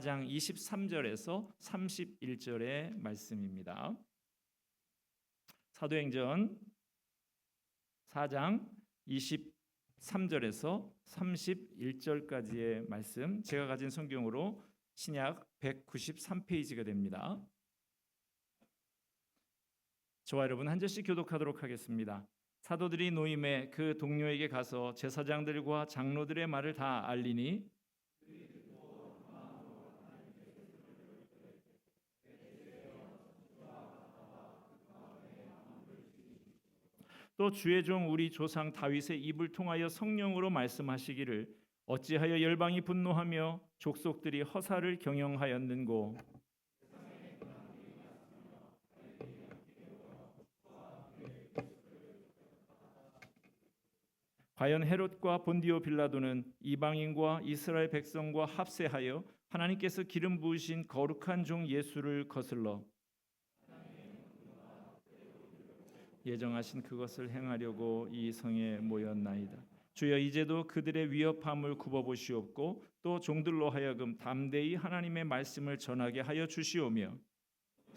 4장 23절에서 31절의 말씀입니다. 사도행전 4장 23절에서 31절까지의 말씀, 제가 가진 성경으로 신약 193페이지가 됩니다. 저와 여러분 한 절씩 교독하도록 하겠습니다. 사도들이 노임에 그 동료에게 가서 제사장들과 장로들의 말을 다 알리니 또 주의 종 우리 조상 다윗의 입을 통하여 성령으로 말씀하시기를 어찌하여 열방이 분노하며 족속들이 허사를 경영하였는고. 과연 헤롯과 본디오 빌라도는 이방인과 이스라엘 백성과 합세하여 하나님께서 기름 부으신 거룩한 종 예수를 거슬러 예정하신 그것을 행하려고 이 성에 모였나이다. 주여 이제도 그들의 위협함을 굽어보시옵고 또 종들로 하여금 담대히 하나님의 말씀을 전하게 하여 주시오며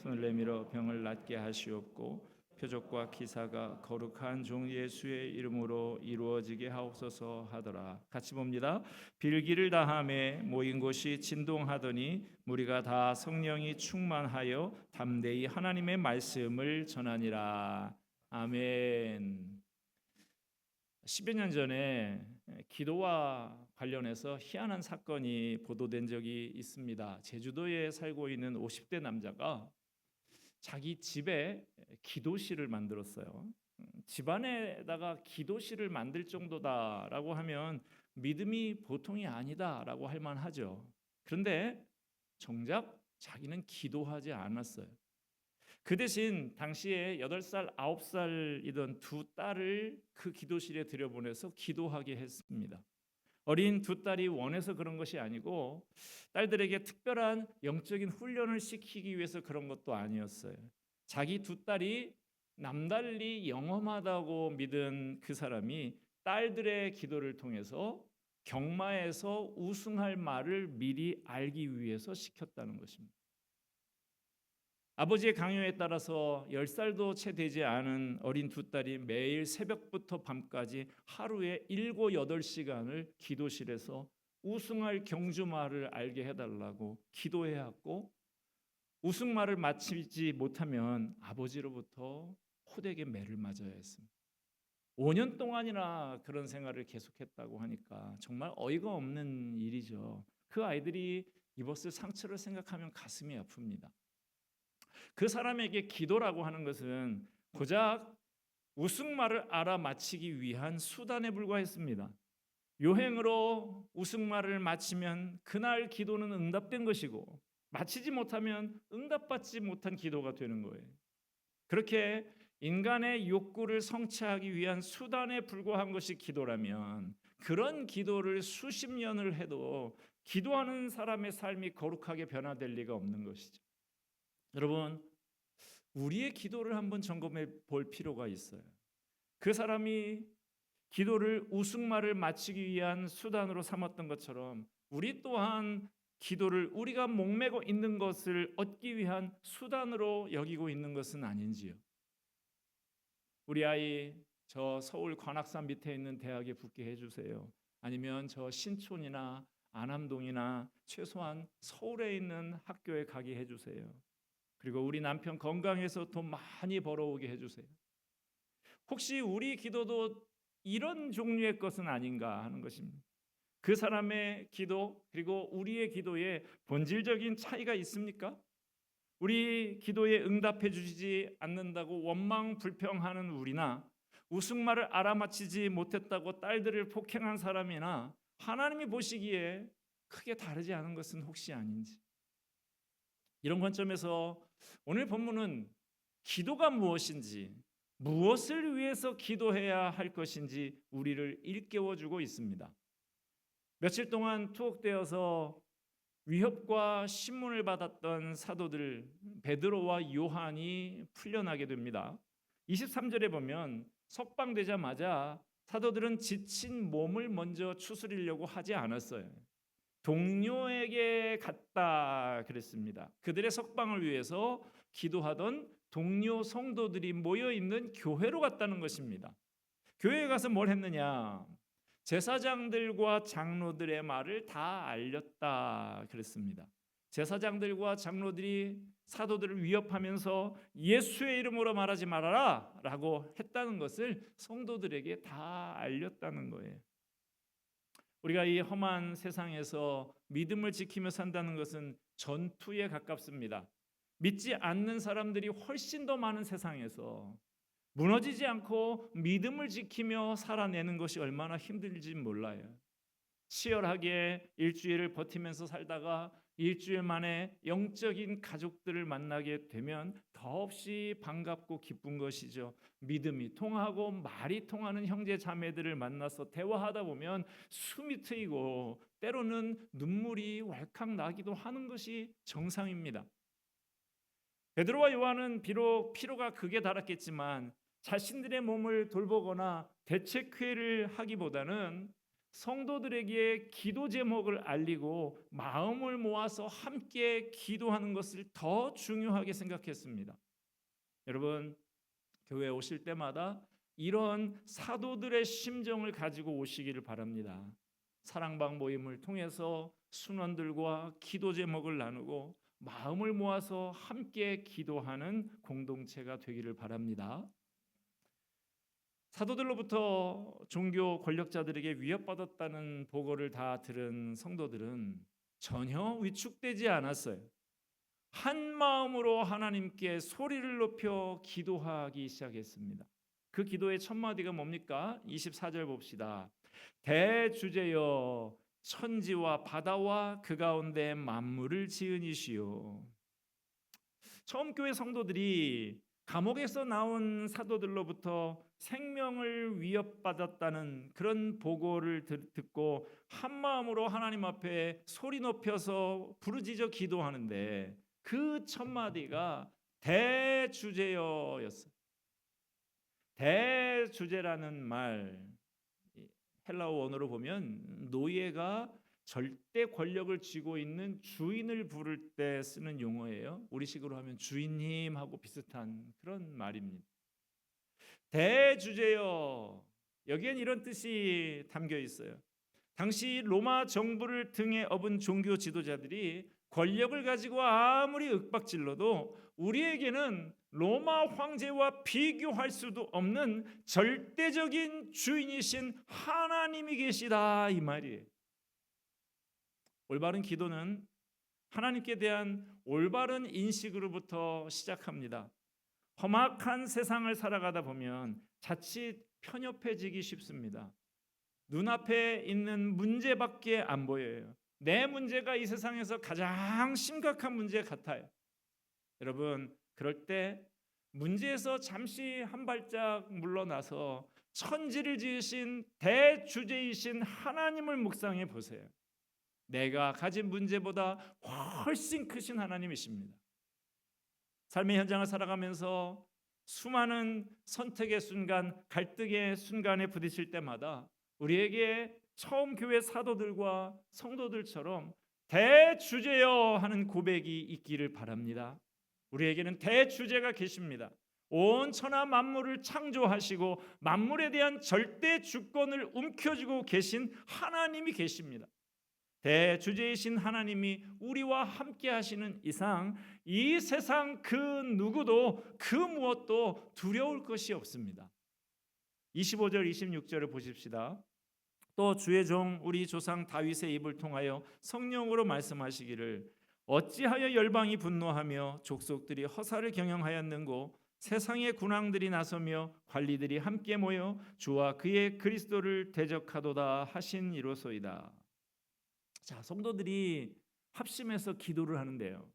손을 내밀어 병을 낫게 하시옵고 표적과 기사가 거룩한 종 예수의 이름으로 이루어지게 하옵소서 하더라. 같이 봅니다. 빌기를 다함에 모인 곳이 진동하더니 무리가 다 성령이 충만하여 담대히 하나님의 말씀을 전하니라. 아멘. 10여 년 전에 기도와 관련해서 희한한 사건이 보도된 적이 있습니다. 제주도에 살고 있는 50대 남자가 자기 집에 기도실을 만들었어요. 집안에다가 기도실을 만들 정도다라고 하면 믿음이 보통이 아니다라고 할 만하죠. 그런데 정작 자기는 기도하지 않았어요. 그 대신 당시에 8살, 9살이던 두 딸을 그 기도실에 들여보내서 기도하게 했습니다. 어린 두 딸이 원해서 그런 것이 아니고 딸들에게 특별한 영적인 훈련을 시키기 위해서 그런 것도 아니었어요. 자기 두 딸이 남달리 영험하다고 믿은 그 사람이 딸들의 기도를 통해서 경마에서 우승할 말을 미리 알기 위해서 시켰다는 것입니다. 아버지의 강요에 따라서 10살도 채 되지 않은 어린 두 딸이 매일 새벽부터 밤까지 하루에 7, 8시간을 기도실에서 우승할 경주말을 알게 해달라고 기도해왔고 우승말을 마치지 못하면 아버지로부터 호되게 매를 맞아야 했습니다. 5년 동안이나 그런 생활을 계속했다고 하니까 정말 어이가 없는 일이죠. 그 아이들이 입었을 상처를 생각하면 가슴이 아픕니다. 그 사람에게 기도라고 하는 것은 고작 우승말을 알아맞히기 위한 수단에 불과했습니다. 요행으로 우승말을 마치면 그날 기도는 응답된 것이고 마치지 못하면 응답받지 못한 기도가 되는 거예요. 그렇게 인간의 욕구를 성취하기 위한 수단에 불과한 것이 기도라면 그런 기도를 수십 년을 해도 기도하는 사람의 삶이 거룩하게 변화될 리가 없는 것이죠. 여러분, 우리의 기도를 한번 점검해 볼 필요가 있어요. 그 사람이 기도를 우승말을 마치기 위한 수단으로 삼았던 것처럼 우리 또한 기도를 우리가 목매고 있는 것을 얻기 위한 수단으로 여기고 있는 것은 아닌지요. 우리 아이 저 서울 관악산 밑에 있는 대학에 붙게 해주세요. 아니면 저 신촌이나 안암동이나 최소한 서울에 있는 학교에 가게 해주세요. 그리고 우리 남편 건강해서 돈 많이 벌어오게 해주세요. 혹시 우리 기도도 이런 종류의 것은 아닌가 하는 것입니다. 그 사람의 기도 그리고 우리의 기도에 본질적인 차이가 있습니까? 우리 기도에 응답해 주시지 않는다고 원망 불평하는 우리나 우승말을 알아맞히지 못했다고 딸들을 폭행한 사람이나 하나님이 보시기에 크게 다르지 않은 것은 혹시 아닌지. 이런 관점에서 오늘 본문은 기도가 무엇인지, 무엇을 위해서 기도해야 할 것인지 우리를 일깨워주고 있습니다. 며칠 동안 투옥되어서 위협과 신문을 받았던 사도들 베드로와 요한이 풀려나게 됩니다. 23절에 보면 석방되자마자 사도들은 지친 몸을 먼저 추스리려고 하지 않았어요. 동료에게 갔다 그랬습니다. 그들의 석방을 위해서 기도하던 동료 성도들이 모여 있는 교회로 갔다는 것입니다. 교회에 가서 뭘 했느냐? 제사장들과 장로들의 말을 다 알렸다 그랬습니다. 제사장들과 장로들이 사도들을 위협하면서 예수의 이름으로 말하지 말아라 라고 했다는 것을 성도들에게 다 알렸다는 거예요. 우리가 이 험한 세상에서 믿음을 지키며 산다는 것은 전투에 가깝습니다. 믿지 않는 사람들이 훨씬 더 많은 세상에서 무너지지 않고 믿음을 지키며 살아내는 것이 얼마나 힘들지 몰라요. 치열하게 일주일을 버티면서 살다가 일주일 만에 영적인 가족들을 만나게 되면 더없이 반갑고 기쁜 것이죠. 믿음이 통하고 말이 통하는 형제 자매들을 만나서 대화하다 보면 숨이 트이고 때로는 눈물이 왈칵 나기도 하는 것이 정상입니다. 베드로와 요한은 비록 피로가 극에 달했겠지만 자신들의 몸을 돌보거나 대책회를 하기보다는 성도들에게 기도 제목을 알리고 마음을 모아서 함께 기도하는 것을 더 중요하게 생각했습니다. 여러분, 교회에 오실 때마다 이런 사도들의 심정을 가지고 오시기를 바랍니다. 사랑방 모임을 통해서 순원들과 기도 제목을 나누고 마음을 모아서 함께 기도하는 공동체가 되기를 바랍니다. 사도들로부터 종교 권력자들에게 위협받았다는 보고를 다 들은 성도들은 전혀 위축되지 않았어요. 한 마음으로 하나님께 소리를 높여 기도하기 시작했습니다. 그 기도의 첫 마디가 뭡니까? 24절 봅시다. 대주제여 천지와 바다와 그 가운데 만물을 지은 이시요. 처음 교회 성도들이 감옥에서 나온 사도들로부터 생명을 위협받았다는 그런 보고를 듣고 한 마음으로 하나님 앞에 소리 높여서 부르짖어 기도하는데 그 첫 마디가 대주제여였어요. 대주제라는 말, 헬라어 원어로 보면 노예가 절대 권력을 쥐고 있는 주인을 부를 때 쓰는 용어예요. 우리식으로 하면 주인님하고 비슷한 그런 말입니다. 대주제여, 여기엔 이런 뜻이 담겨 있어요. 당시 로마 정부를 등에 업은 종교 지도자들이 권력을 가지고 아무리 윽박질러도 우리에게는 로마 황제와 비교할 수도 없는 절대적인 주인이신 하나님이 계시다, 이 말이에요. 올바른 기도는 하나님께 대한 올바른 인식으로부터 시작합니다. 험악한 세상을 살아가다 보면 자칫 편협해지기 쉽습니다. 눈앞에 있는 문제밖에 안 보여요. 내 문제가 이 세상에서 가장 심각한 문제 같아요. 여러분, 그럴 때 문제에서 잠시 한 발짝 물러나서 천지를 지으신 대주제이신 하나님을 묵상해 보세요. 내가 가진 문제보다 훨씬 크신 하나님이십니다. 삶의 현장을 살아가면서 수많은 선택의 순간, 갈등의 순간에 부딪힐 때마다 우리에게 처음 교회 사도들과 성도들처럼 대주제여 하는 고백이 있기를 바랍니다. 우리에게는 대주제가 계십니다. 온 천하 만물을 창조하시고 만물에 대한 절대 주권을 움켜쥐고 계신 하나님이 계십니다. 대주제이신 하나님이 우리와 함께 하시는 이상 이 세상 그 누구도 그 무엇도 두려울 것이 없습니다. 25절 26절을 보십시다. 또 주의 종 우리 조상 다윗의 입을 통하여 성령으로 말씀하시기를 어찌하여 열방이 분노하며 족속들이 허사를 경영하였는고 세상의 군왕들이 나서며 관리들이 함께 모여 주와 그의 그리스도를 대적하도다 하신 이로소이다. 자, 성도들이 합심해서 기도를 하는데요.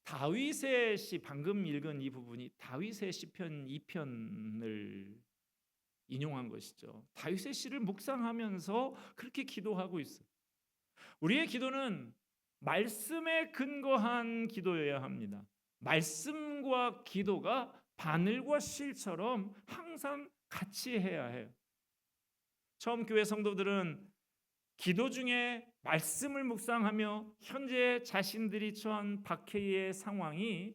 다윗의 시, 방금 읽은 이 부분이 다윗의 시편 2편을 인용한 것이죠. 다윗의 시를 묵상하면서 그렇게 기도하고 있어요. 우리의 기도는 말씀에 근거한 기도여야 합니다. 말씀과 기도가 바늘과 실처럼 항상 같이 해야 해요. 처음 교회 성도들은 기도 중에 말씀을 묵상하며 현재 자신들이 처한 박해의 상황이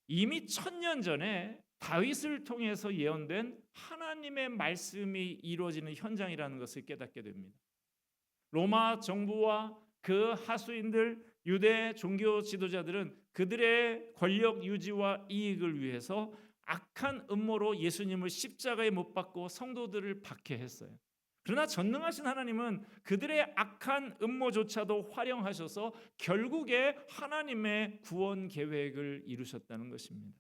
이미 1000년 전에 다윗을 통해서 예언된 하나님의 말씀이 이루어지는 현장이라는 것을 깨닫게 됩니다. 로마 정부와 그 하수인들, 유대 종교 지도자들은 그들의 권력 유지와 이익을 위해서 악한 음모로 예수님을 십자가에 못 박고 성도들을 박해했어요. 그러나 전능하신 하나님은 그들의 악한 음모조차도 활용하셔서 결국에 하나님의 구원 계획을 이루셨다는 것입니다.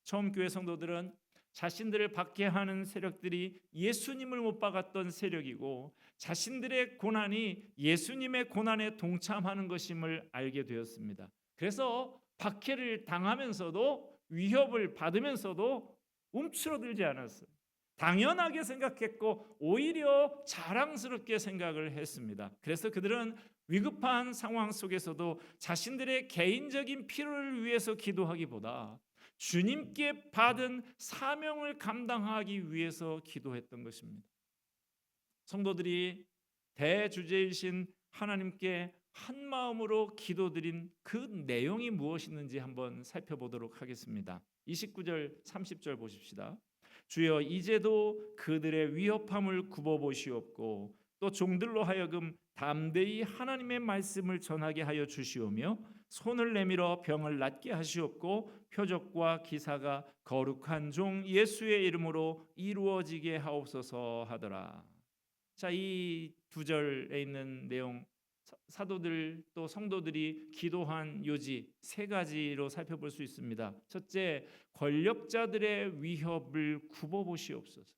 처음 교회 성도들은 자신들을 박해하는 세력들이 예수님을 못 박았던 세력이고 자신들의 고난이 예수님의 고난에 동참하는 것임을 알게 되었습니다. 그래서 박해를 당하면서도 위협을 받으면서도 움츠러들지 않았어요. 당연하게 생각했고 오히려 자랑스럽게 생각을 했습니다. 그래서 그들은 위급한 상황 속에서도 자신들의 개인적인 필요를 위해서 기도하기보다 주님께 받은 사명을 감당하기 위해서 기도했던 것입니다. 성도들이 대주제이신 하나님께 한 마음으로 기도드린 그 내용이 무엇이었는지 한번 살펴보도록 하겠습니다. 29절 30절 보십시다. 주여 이제도 그들의 위협함을 굽어보시옵고 또 종들로 하여금 담대히 하나님의 말씀을 전하게 하여 주시오며 손을 내밀어 병을 낫게 하시옵고 표적과 기사가 거룩한 종 예수의 이름으로 이루어지게 하옵소서 하더라. 자, 이 두 절에 있는 내용, 사도들 또 성도들이 기도한 요지 세 가지로 살펴볼 수 있습니다. 첫째, 권력자들의 위협을 굽어보시옵소서.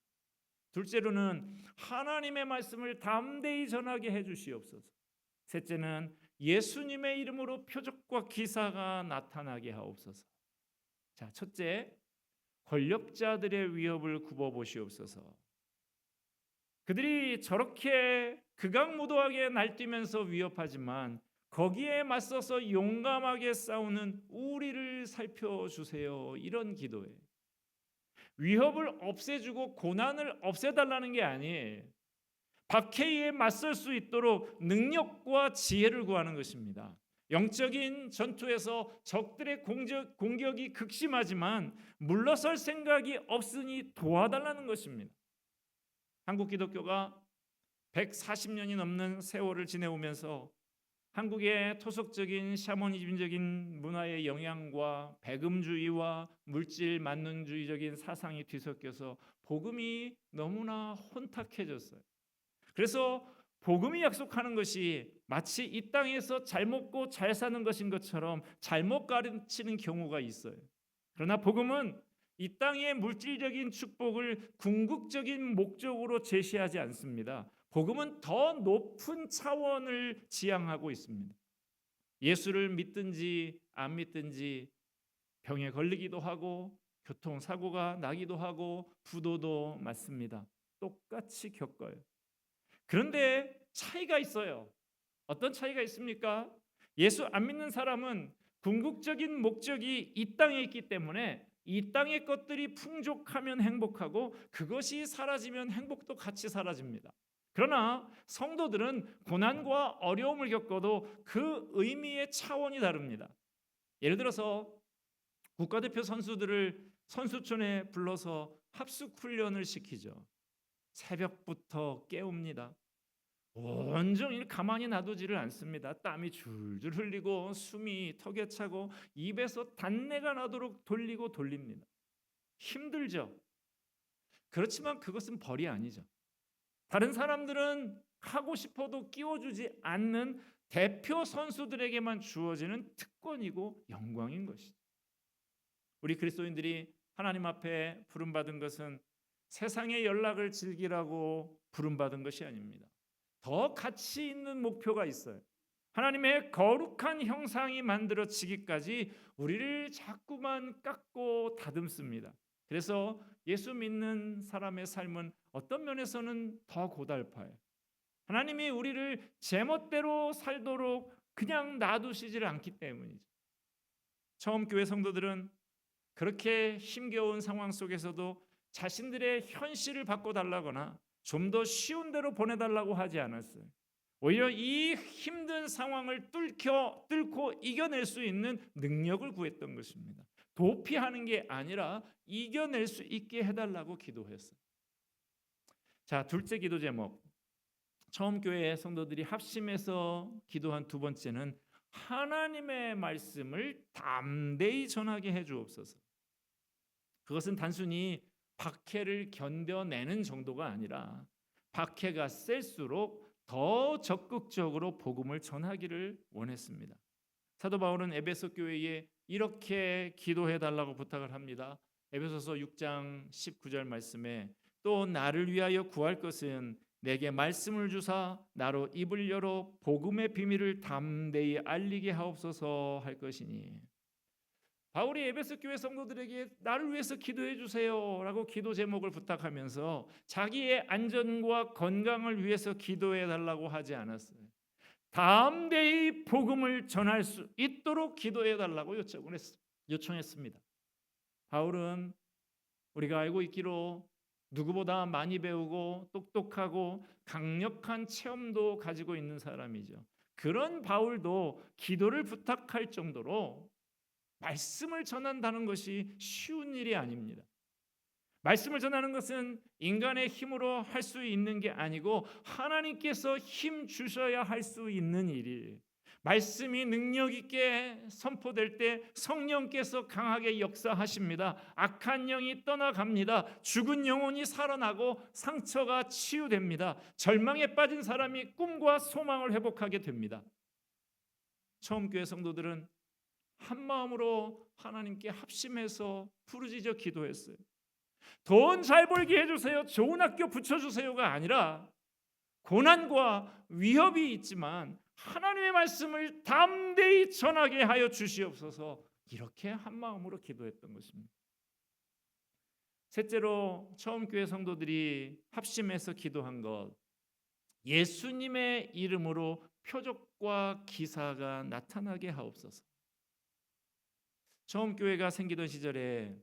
둘째로는 하나님의 말씀을 담대히 전하게 해주시옵소서. 셋째는 예수님의 이름으로 표적과 기사가 나타나게 하옵소서. 자, 첫째, 권력자들의 위협을 굽어보시옵소서. 그들이 저렇게 극악무도하게 날뛰면서 위협하지만 거기에 맞서서 용감하게 싸우는 우리를 살펴주세요. 이런 기도예요. 위협을 없애주고 고난을 없애달라는 게 아니에요. 박해에 맞설 수 있도록 능력과 지혜를 구하는 것입니다. 영적인 전투에서 적들의 공격이 극심하지만 물러설 생각이 없으니 도와달라는 것입니다. 한국 기독교가 140년이 넘는 세월을 지내오면서 한국의 토속적인 샤머니즘적인 문화의 영향과 배금주의와 물질 만능주의적인 사상이 뒤섞여서 복음이 너무나 혼탁해졌어요. 그래서 복음이 약속하는 것이 마치 이 땅에서 잘 먹고 잘 사는 것인 것처럼 잘못 가르치는 경우가 있어요. 그러나 복음은 이 땅의 물질적인 축복을 궁극적인 목적으로 제시하지 않습니다. 복음은 더 높은 차원을 지향하고 있습니다. 예수를 믿든지 안 믿든지 병에 걸리기도 하고 교통사고가 나기도 하고 부도도 맞습니다. 똑같이 겪어요. 그런데 차이가 있어요. 어떤 차이가 있습니까? 예수 안 믿는 사람은 궁극적인 목적이 이 땅에 있기 때문에 이 땅의 것들이 풍족하면 행복하고 그것이 사라지면 행복도 같이 사라집니다. 그러나 성도들은 고난과 어려움을 겪어도 그 의미의 차원이 다릅니다. 예를 들어서 국가대표 선수들을 선수촌에 불러서 합숙 훈련을 시키죠. 새벽부터 깨웁니다. 온종일 가만히 놔두지를 않습니다. 땀이 줄줄 흘리고 숨이 턱에 차고 입에서 단내가 나도록 돌리고 돌립니다. 힘들죠. 그렇지만 그것은 벌이 아니죠. 다른 사람들은 하고 싶어도 끼워주지 않는 대표 선수들에게만 주어지는 특권이고 영광인 것이죠. 우리 그리스도인들이 하나님 앞에 부름받은 것은 세상의 연락을 즐기라고 부름받은 것이 아닙니다. 더 가치 있는 목표가 있어요. 하나님의 거룩한 형상이 만들어지기까지 우리를 자꾸만 깎고 다듬습니다. 그래서 예수 믿는 사람의 삶은 어떤 면에서는 더 고달파요. 하나님이 우리를 제멋대로 살도록 그냥 놔두시질 않기 때문이죠. 처음 교회 성도들은 그렇게 힘겨운 상황 속에서도 자신들의 현실을 바꿔달라거나 좀 더 쉬운 대로 보내달라고 하지 않았어요. 오히려 이 힘든 상황을 뚫고 이겨낼 수 있는 능력을 구했던 것입니다. 도피하는 게 아니라 이겨낼 수 있게 해달라고 기도했어요. 자, 둘째 기도 제목. 처음 교회 성도들이 합심해서 기도한 두 번째는 하나님의 말씀을 담대히 전하게 해 주옵소서. 그것은 단순히 박해를 견뎌내는 정도가 아니라 박해가 셀수록 더 적극적으로 복음을 전하기를 원했습니다. 사도 바울은 에베소 교회에 이렇게 기도해 달라고 부탁을 합니다. 에베소서 6장 19절 말씀에 또 나를 위하여 구할 것은 내게 말씀을 주사 나로 입을 열어 복음의 비밀을 담대히 알리게 하옵소서 할 것이니. 바울이 에베소 교회 성도들에게 나를 위해서 기도해 주세요라고 기도 제목을 부탁하면서 자기의 안전과 건강을 위해서 기도해 달라고 하지 않았어요. 담대히 복음을 전할 수 있도록 기도해 달라고 요청했습니다. 바울은 우리가 알고 있기로 누구보다 많이 배우고 똑똑하고 강력한 체험도 가지고 있는 사람이죠. 그런 바울도 기도를 부탁할 정도로 말씀을 전한다는 것이 쉬운 일이 아닙니다. 말씀을 전하는 것은 인간의 힘으로 할 수 있는 게 아니고 하나님께서 힘 주셔야 할 수 있는 일이에요. 말씀이 능력 있게 선포될 때 성령께서 강하게 역사하십니다. 악한 영이 떠나갑니다. 죽은 영혼이 살아나고 상처가 치유됩니다. 절망에 빠진 사람이 꿈과 소망을 회복하게 됩니다. 처음 교회 성도들은 한 마음으로 하나님께 합심해서 부르짖어 기도했어요. 돈 잘 벌게 해주세요, 좋은 학교 붙여주세요가 아니라 고난과 위협이 있지만 하나님의 말씀을 담대히 전하게 하여 주시옵소서, 이렇게 한 마음으로 기도했던 것입니다. 셋째로 처음 교회 성도들이 합심해서 기도한 것, 예수님의 이름으로 표적과 기사가 나타나게 하옵소서. 처음 교회가 생기던 시절에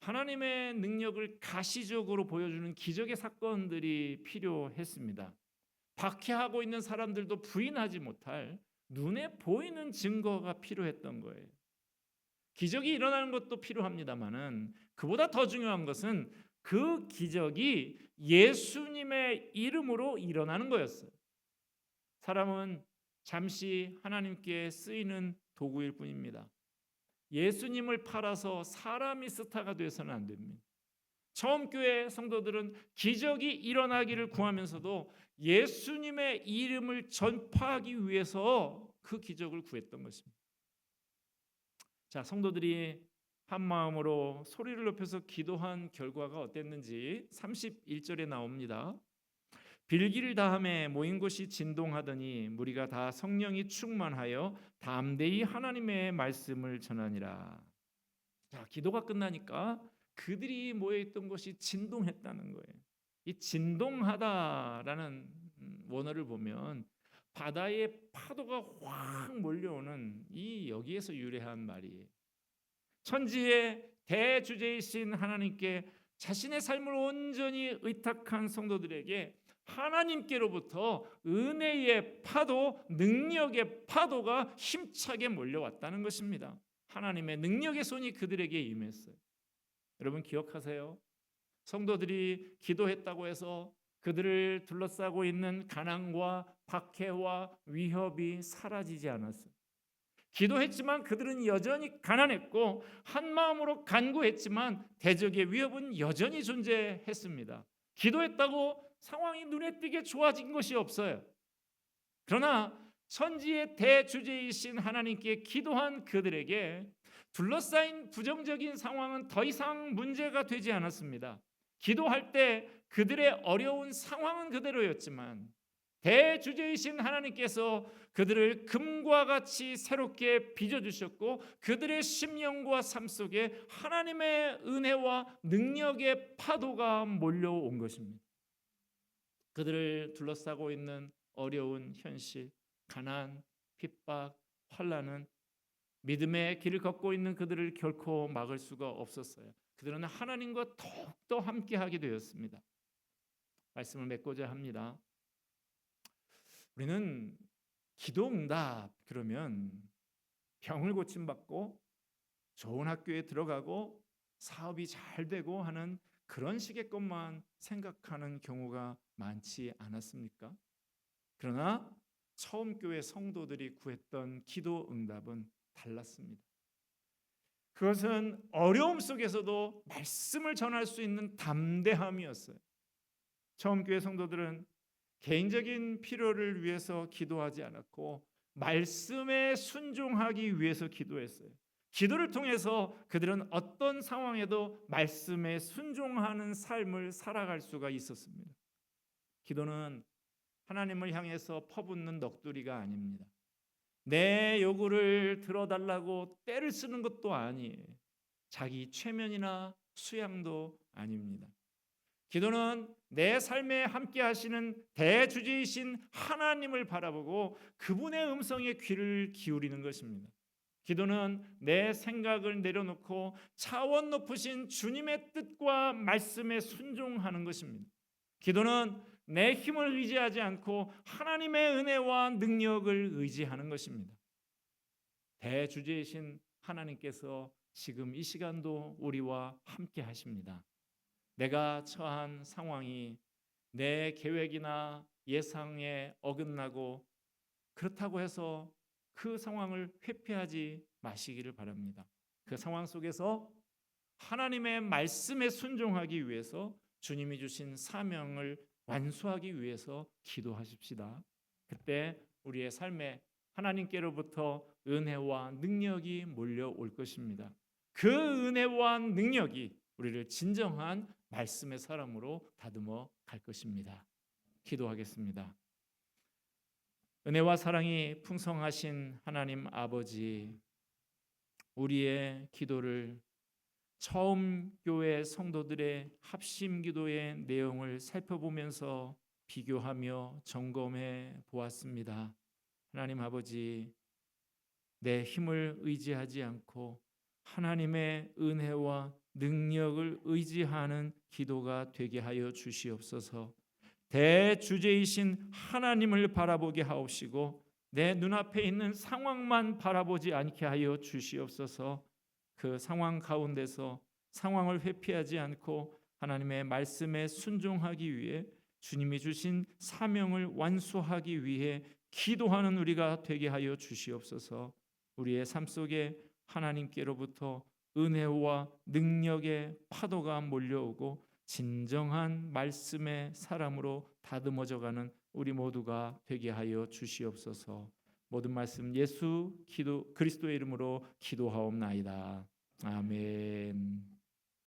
하나님의 능력을 가시적으로 보여주는 기적의 사건들이 필요했습니다. 박해하고 있는 사람들도 부인하지 못할 눈에 보이는 증거가 필요했던 거예요. 기적이 일어나는 것도 필요합니다만은 그보다 더 중요한 것은 그 기적이 예수님의 이름으로 일어나는 거였어요. 사람은 잠시 하나님께 쓰이는 도구일 뿐입니다. 예수님을 팔아서 사람이 스타가 돼서는 안 됩니다. 처음 교회 성도들은 기적이 일어나기를 구하면서도 예수님의 이름을 전파하기 위해서 그 기적을 구했던 것입니다. 자, 성도들이 한 마음으로 소리를 높여서 기도한 결과가 어땠는지 31절에 나옵니다. 빌기를 다함에 모인 곳이 진동하더니 무리가 다 성령이 충만하여 담대히 하나님의 말씀을 전하니라. 자, 기도가 끝나니까 그들이 모여 있던 곳이 진동했다는 거예요. 이 진동하다라는 원어를 보면 바다의 파도가 확 몰려오는 이 여기에서 유래한 말이에요. 천지의 대주제이신 하나님께 자신의 삶을 온전히 의탁한 성도들에게 하나님께로부터 은혜의 파도, 능력의 파도가 힘차게 몰려왔다는 것입니다. 하나님의 능력의 손이 그들에게 임했어요. 여러분 기억하세요? 성도들이 기도했다고 해서 그들을 둘러싸고 있는 가난과 박해와 위협이 사라지지 않았어요. 기도했지만 그들은 여전히 가난했고 한 마음으로 간구했지만 대적의 위협은 여전히 존재했습니다. 기도했다고 상황이 눈에 띄게 좋아진 것이 없어요. 그러나 천지의 대주제이신 하나님께 기도한 그들에게 둘러싸인 부정적인 상황은 더 이상 문제가 되지 않았습니다. 기도할 때 그들의 어려운 상황은 그대로였지만 대주제이신 하나님께서 그들을 금과 같이 새롭게 빚어주셨고 그들의 심령과 삶 속에 하나님의 은혜와 능력의 파도가 몰려온 것입니다. 그들을 둘러싸고 있는 어려운 현실, 가난, 핍박, 환난은 믿음의 길을 걷고 있는 그들을 결코 막을 수가 없었어요. 그들은 하나님과 더욱더 함께하게 되었습니다. 말씀을 맺고자 합니다. 우리는 기도응답 그러면 병을 고침받고 좋은 학교에 들어가고 사업이 잘 되고 하는 그런 식의 것만 생각하는 경우가 많지 않았습니까? 그러나 처음 교회 성도들이 구했던 기도 응답은 달랐습니다. 그것은 어려움 속에서도 말씀을 전할 수 있는 담대함이었어요. 처음 교회 성도들은 개인적인 필요를 위해서 기도하지 않았고 말씀에 순종하기 위해서 기도했어요. 기도를 통해서 그들은 어떤 상황에도 말씀에 순종하는 삶을 살아갈 수가 있었습니다. 기도는 하나님을 향해서 퍼붓는 넋두리가 아닙니다. 내 요구를 들어달라고 떼를 쓰는 것도 아니에요. 자기 최면이나 수양도 아닙니다. 기도는 내 삶에 함께 하시는 대주제이신 하나님을 바라보고 그분의 음성에 귀를 기울이는 것입니다. 기도는 내 생각을 내려놓고 차원 높으신 주님의 뜻과 말씀에 순종하는 것입니다. 기도는 내 힘을 의지하지 않고 하나님의 은혜와 능력을 의지하는 것입니다. 대주제이신 하나님께서 지금 이 시간도 우리와 함께 하십니다. 내가 처한 상황이 내 계획이나 예상에 어긋나고 그렇다고 해서 그 상황을 회피하지 마시기를 바랍니다. 그 상황 속에서 하나님의 말씀에 순종하기 위해서 주님이 주신 사명을 완수하기 위해서 기도하십시다. 그때 우리의 삶에 하나님께로부터 은혜와 능력이 몰려올 것입니다. 그 은혜와 능력이 우리를 진정한 말씀의 사람으로 다듬어 갈 것입니다. 기도하겠습니다. 은혜와 사랑이 풍성하신 하나님 아버지, 우리의 기도를 처음 교회 성도들의 합심 기도의 내용을 살펴보면서 비교하며 점검해 보았습니다. 하나님 아버지, 내 힘을 의지하지 않고 하나님의 은혜와 능력을 의지하는 기도가 되게 하여 주시옵소서. 대주제이신 하나님을 바라보게 하옵시고 내 눈앞에 있는 상황만 바라보지 않게 하여 주시옵소서. 그 상황 가운데서 상황을 회피하지 않고 하나님의 말씀에 순종하기 위해 주님이 주신 사명을 완수하기 위해 기도하는 우리가 되게 하여 주시옵소서. 우리의 삶 속에 하나님께로부터 은혜와 능력의 파도가 몰려오고 진정한 말씀의 사람으로 다듬어져 가는 우리 모두가 되게 하여 주시옵소서. 모든 말씀 예수 그리스도의 이름으로 기도하옵나이다. 아멘.